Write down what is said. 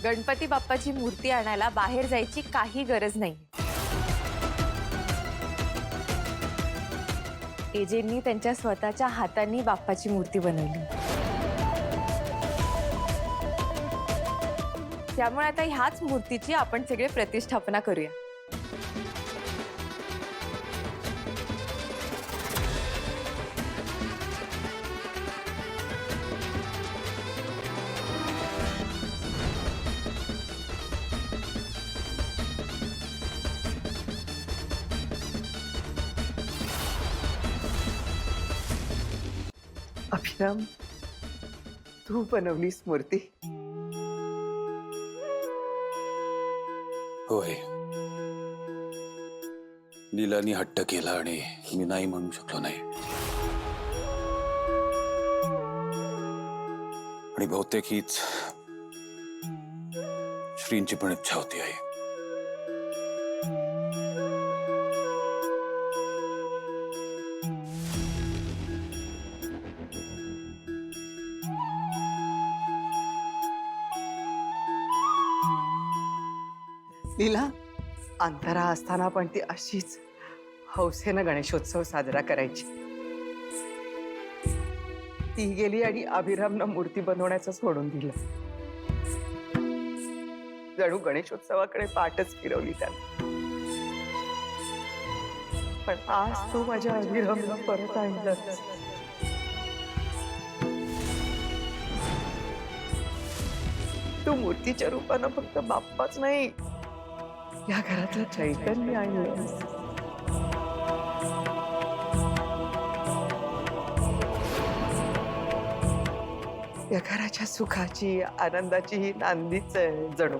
गणपती बाप्पाची मूर्ती आणायला बाहेर जायची काही गरज नाही. एजेंनी त्यांच्या स्वतःच्या हातांनी बाप्पाची मूर्ती बनवली. त्यामुळे आता ह्याच मूर्तीची आपण सगळे प्रतिष्ठापना करूया. अभिराम, तू बनवलीस मूर्ती? होय. नीलानी हट्ट केला आणि मी नाही म्हणू शकलो नाही. आणि बहुतेक हीच श्रींची पण इच्छा होती आहे. लीला, अंतरा असताना पण ती अशीच हौसेनं गणेशोत्सव साजरा करायची. ती गेली आणि अभिरामनं मूर्ती बनवण्याचं सोडून दिलं. जणू गणेशोत्सवाकडे पाठच फिरवली त्याला. पण आज तू माझ्या अभिरामला परत आणलं. तू मूर्तीच्या रूपानं फक्त बाप्पाच नाही, या घरातलं चैतन्य आणलंस. या घराच्या सुखाची आनंदाची ही नांदीच आहे जणू.